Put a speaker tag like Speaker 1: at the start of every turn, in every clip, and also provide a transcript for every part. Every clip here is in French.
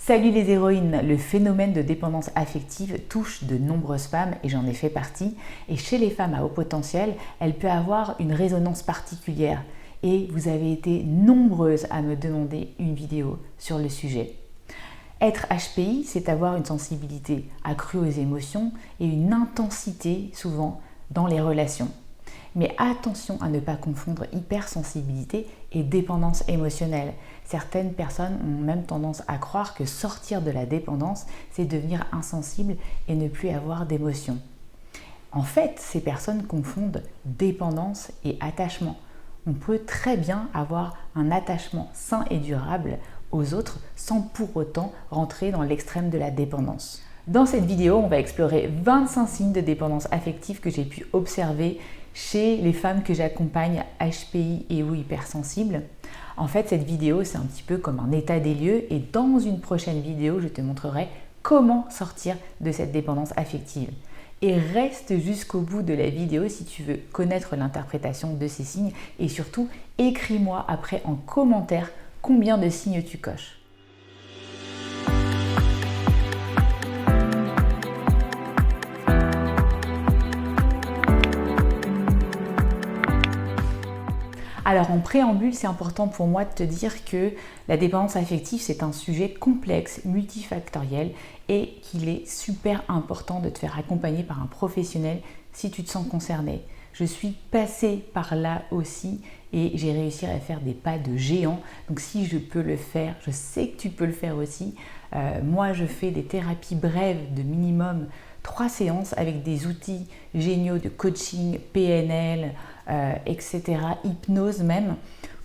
Speaker 1: Salut les héroïnes, le phénomène de dépendance affective touche de nombreuses femmes et j'en ai fait partie. Et chez les femmes à haut potentiel, elle peut avoir une résonance particulière. Et vous avez été nombreuses à me demander une vidéo sur le sujet. Être HPI, c'est avoir une sensibilité accrue aux émotions et une intensité souvent dans les relations. Mais attention à ne pas confondre hypersensibilité et dépendance émotionnelle. Certaines personnes ont même tendance à croire que sortir de la dépendance, c'est devenir insensible et ne plus avoir d'émotions. En fait, ces personnes confondent dépendance et attachement. On peut très bien avoir un attachement sain et durable aux autres sans pour autant rentrer dans l'extrême de la dépendance. Dans cette vidéo, on va explorer 25 signes de dépendance affective que j'ai pu observer chez les femmes que j'accompagne HPI et ou hypersensibles. En fait, cette vidéo, c'est un petit peu comme un état des lieux et dans une prochaine vidéo, je te montrerai comment sortir de cette dépendance affective. Et reste jusqu'au bout de la vidéo si tu veux connaître l'interprétation de ces signes et surtout, écris-moi après en commentaire combien de signes tu coches. Alors en préambule, c'est important pour moi de te dire que la dépendance affective, c'est un sujet complexe, multifactoriel et qu'il est super important de te faire accompagner par un professionnel si tu te sens concerné. Je suis passée par là aussi et j'ai réussi à faire des pas de géant. Donc si je peux le faire, je sais que tu peux le faire aussi. Moi, je fais des thérapies brèves de minimum 3 séances avec des outils géniaux de coaching, PNL, etc., hypnose même,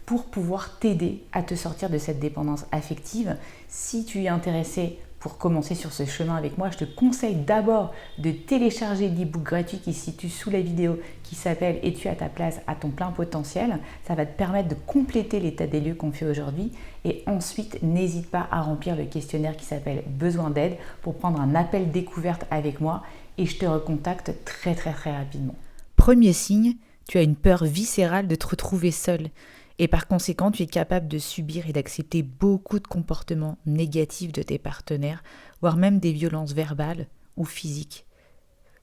Speaker 1: pour pouvoir t'aider à te sortir de cette dépendance affective. Si tu es intéressé pour commencer sur ce chemin avec moi, je te conseille d'abord de télécharger l'e-book gratuit qui se situe sous la vidéo qui s'appelle « Es-tu à ta place à ton plein potentiel ?» Ça va te permettre de compléter l'état des lieux qu'on fait aujourd'hui. Et ensuite, n'hésite pas à remplir le questionnaire qui s'appelle « Besoin d'aide » pour prendre un appel découverte avec moi et je te recontacte très rapidement. Premier signe, tu as une peur viscérale de te retrouver seule. Et par conséquent, tu es capable de subir et d'accepter beaucoup de comportements négatifs de tes partenaires, voire même des violences verbales ou physiques.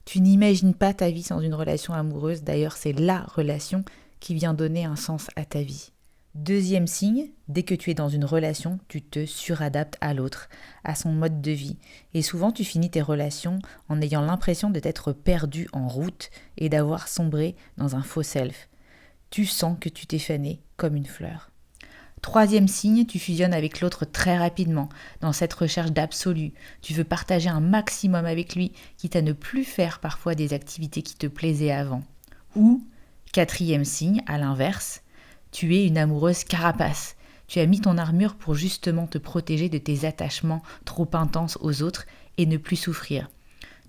Speaker 1: Tu n'imagines pas ta vie sans une relation amoureuse, d'ailleurs c'est la relation qui vient donner un sens à ta vie. Deuxième signe, dès que tu es dans une relation, tu te suradaptes à l'autre, à son mode de vie. Et souvent tu finis tes relations en ayant l'impression de t'être perdu en route et d'avoir sombré dans un faux self. Tu sens que tu t'es fané comme une fleur. Troisième signe, tu fusionnes avec l'autre très rapidement, dans cette recherche d'absolu. Tu veux partager un maximum avec lui, quitte à ne plus faire parfois des activités qui te plaisaient avant. Ou, quatrième signe, à l'inverse, tu es une amoureuse carapace. Tu as mis ton armure pour justement te protéger de tes attachements trop intenses aux autres et ne plus souffrir.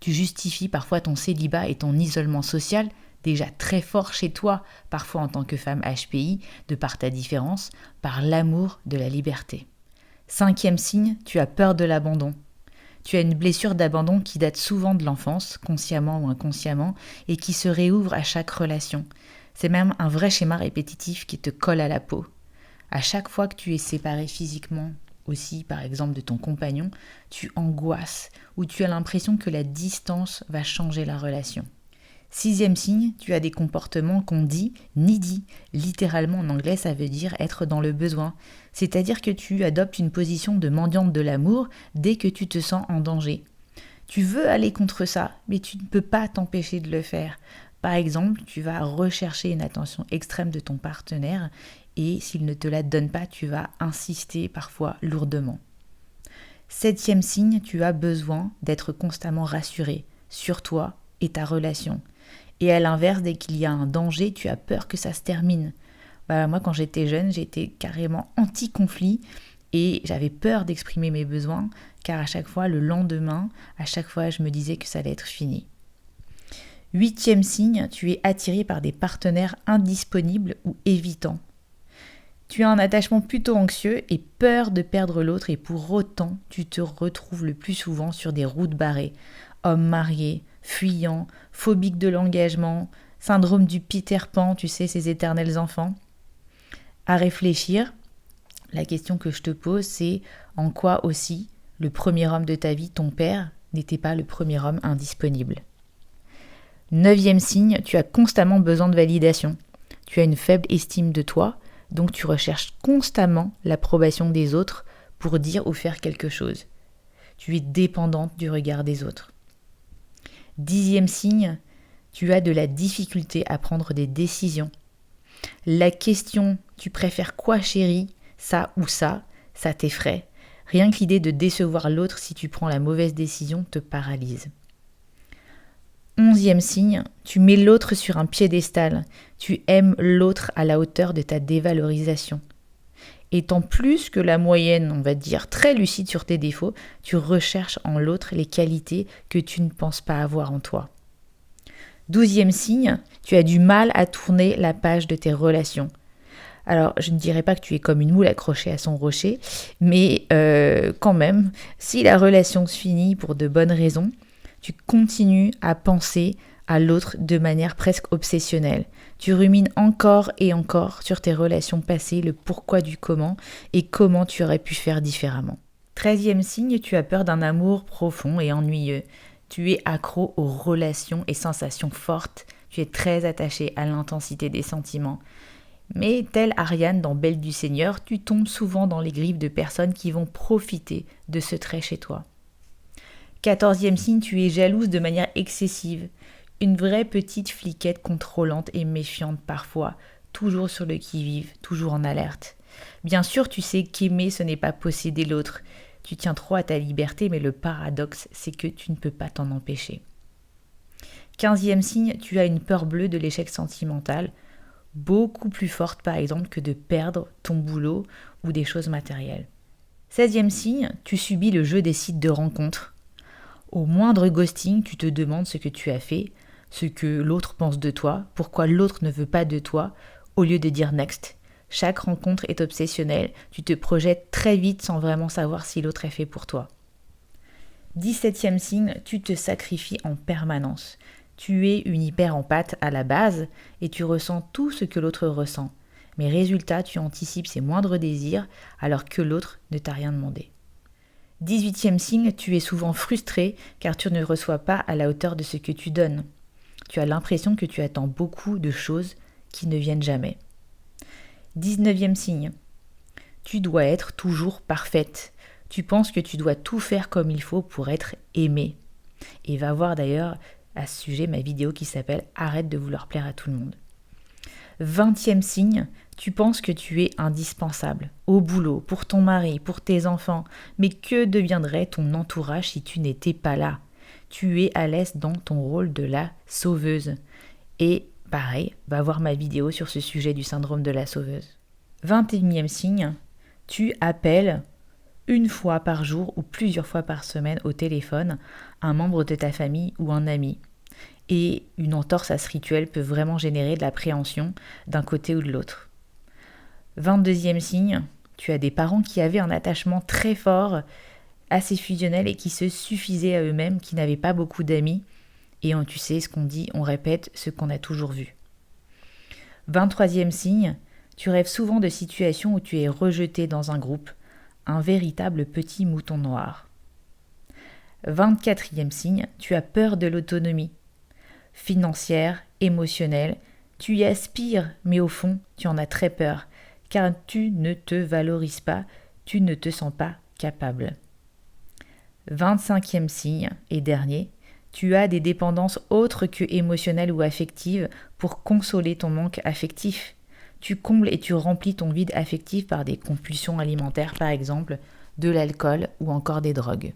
Speaker 1: Tu justifies parfois ton célibat et ton isolement social, déjà très fort chez toi, parfois en tant que femme HPI, de par ta différence, par l'amour de la liberté. Cinquième signe, tu as peur de l'abandon. Tu as une blessure d'abandon qui date souvent de l'enfance, consciemment ou inconsciemment, et qui se réouvre à chaque relation. C'est même un vrai schéma répétitif qui te colle à la peau. À chaque fois que tu es séparé physiquement, aussi par exemple de ton compagnon, tu angoisses, ou tu as l'impression que la distance va changer la relation. Sixième signe, tu as des comportements qu'on dit needy. Littéralement en anglais, ça veut dire être dans le besoin. C'est-à-dire que tu adoptes une position de mendiante de l'amour dès que tu te sens en danger. Tu veux aller contre ça, mais tu ne peux pas t'empêcher de le faire. Par exemple, tu vas rechercher une attention extrême de ton partenaire et s'il ne te la donne pas, tu vas insister parfois lourdement. Septième signe, tu as besoin d'être constamment rassuré sur toi et ta relation. Et à l'inverse, dès qu'il y a un danger, tu as peur que ça se termine. Moi, quand j'étais jeune, j'étais carrément anti-conflit et j'avais peur d'exprimer mes besoins, car à chaque fois, le lendemain, à chaque fois, je me disais que ça allait être fini. Huitième signe, tu es attiré par des partenaires indisponibles ou évitants. Tu as un attachement plutôt anxieux et peur de perdre l'autre et pour autant, tu te retrouves le plus souvent sur des routes barrées. Hommes mariés, fuyants, phobiques de l'engagement, syndrome du Peter Pan, tu sais, ces éternels enfants. À réfléchir, la question que je te pose, c'est en quoi aussi Le premier homme de ta vie, ton père, n'était pas le premier homme indisponible. 9e signe, tu as constamment besoin de validation. Tu as une faible estime de toi, donc tu recherches constamment l'approbation des autres pour dire ou faire quelque chose. Tu es dépendante du regard des autres. 10e signe, tu as de la difficulté à prendre des décisions. La question « tu préfères quoi chérie, ça ou ça ?» ça t'effraie. Rien que l'idée de décevoir l'autre si tu prends la mauvaise décision te paralyse. 11e signe, tu mets l'autre sur un piédestal. Tu aimes l'autre à la hauteur de ta dévalorisation. Étant plus que la moyenne, on va dire, très lucide sur tes défauts, tu recherches en l'autre les qualités que tu ne penses pas avoir en toi. 12e signe, tu as du mal à tourner la page de tes relations. Alors, je ne dirais pas que tu es comme une moule accrochée à son rocher, mais quand même, si la relation se finit pour de bonnes raisons, tu continues à penser à l'autre de manière presque obsessionnelle. Tu rumines encore et encore sur tes relations passées, le pourquoi du comment et comment tu aurais pu faire différemment. 13e signe, tu as peur d'un amour profond et ennuyeux. Tu es accro aux relations et sensations fortes. Tu es très attaché à l'intensité des sentiments. Mais telle Ariane dans Belle du Seigneur, tu tombes souvent dans les griffes de personnes qui vont profiter de ce trait chez toi. 14e signe, tu es jalouse de manière excessive. Une vraie petite fliquette contrôlante et méfiante parfois, toujours sur le qui-vive, toujours en alerte. Bien sûr, tu sais qu'aimer, ce n'est pas posséder l'autre. Tu tiens trop à ta liberté, mais le paradoxe, c'est que tu ne peux pas t'en empêcher. 15e signe, tu as une peur bleue de l'échec sentimental, beaucoup plus forte par exemple que de perdre ton boulot ou des choses matérielles. 16e signe, tu subis le jeu des sites de rencontres. Au moindre ghosting, tu te demandes ce que tu as fait, ce que l'autre pense de toi, pourquoi l'autre ne veut pas de toi, au lieu de dire next. Chaque rencontre est obsessionnelle, tu te projettes très vite sans vraiment savoir si l'autre est fait pour toi. 17e signe, tu te sacrifies en permanence. Tu es une hyper-empathe à la base et tu ressens tout ce que l'autre ressent. Mais résultat, tu anticipes ses moindres désirs alors que l'autre ne t'a rien demandé. 18e signe, tu es souvent frustré car tu ne reçois pas à la hauteur de ce que tu donnes. Tu as l'impression que tu attends beaucoup de choses qui ne viennent jamais. 19e signe, tu dois être toujours parfaite. Tu penses que tu dois tout faire comme il faut pour être aimée. Et va voir d'ailleurs à ce sujet ma vidéo qui s'appelle « Arrête de vouloir plaire à tout le monde ». 20e signe, tu penses que tu es indispensable, au boulot, pour ton mari, pour tes enfants, mais que deviendrait ton entourage si tu n'étais pas là ? Tu es à l'aise dans ton rôle de la sauveuse. Et pareil, va voir ma vidéo sur ce sujet du syndrome de la sauveuse. 21e signe, tu appelles une fois par jour ou plusieurs fois par semaine au téléphone un membre de ta famille ou un ami. Et une entorse à ce rituel peut vraiment générer de l'appréhension d'un côté ou de l'autre. 22e signe, tu as des parents qui avaient un attachement très fort, assez fusionnel et qui se suffisaient à eux-mêmes, qui n'avaient pas beaucoup d'amis. Et tu sais ce qu'on dit, on répète ce qu'on a toujours vu. 23e signe, tu rêves souvent de situations où tu es rejeté dans un groupe, un véritable petit mouton noir. 24e signe, tu as peur de l'autonomie. Financière, émotionnelle, tu y aspires, mais au fond, tu en as très peur, car tu ne te valorises pas, tu ne te sens pas capable. 25e signe, et dernier, tu as des dépendances autres que émotionnelles ou affectives pour consoler ton manque affectif. Tu combles et tu remplis ton vide affectif par des compulsions alimentaires, par exemple, de l'alcool ou encore des drogues.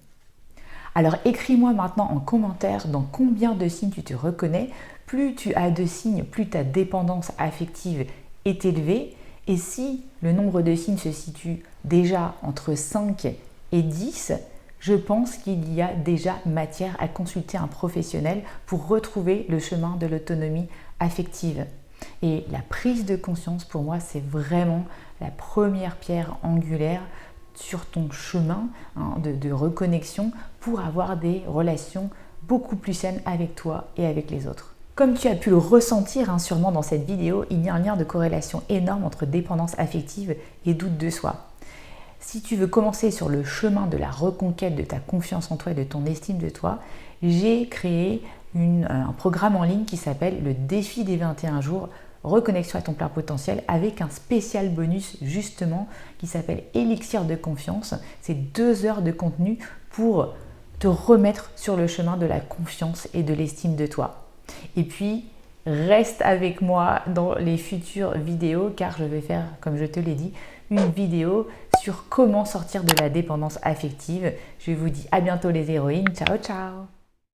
Speaker 1: Alors écris-moi maintenant en commentaire dans combien de signes tu te reconnais. Plus tu as de signes, plus ta dépendance affective est élevée. Et si le nombre de signes se situe déjà entre 5 et 10, je pense qu'il y a déjà matière à consulter un professionnel pour retrouver le chemin de l'autonomie affective. Et la prise de conscience, pour moi, c'est vraiment la première pierre angulaire sur ton chemin de reconnexion pour avoir des relations beaucoup plus saines avec toi et avec les autres. Comme tu as pu le ressentir sûrement dans cette vidéo, il y a un lien de corrélation énorme entre dépendance affective et doute de soi. Si tu veux commencer sur le chemin de la reconquête de ta confiance en toi et de ton estime de toi, j'ai créé un programme en ligne qui s'appelle le défi des 21 jours, reconnexion à ton plein potentiel, avec un spécial bonus justement qui s'appelle Élixir de confiance. C'est 2 heures de contenu pour te remettre sur le chemin de la confiance et de l'estime de toi. Et puis, reste avec moi dans les futures vidéos car je vais faire, comme je te l'ai dit, une vidéo sur comment sortir de la dépendance affective. Je vous dis à bientôt les héroïnes. Ciao, ciao!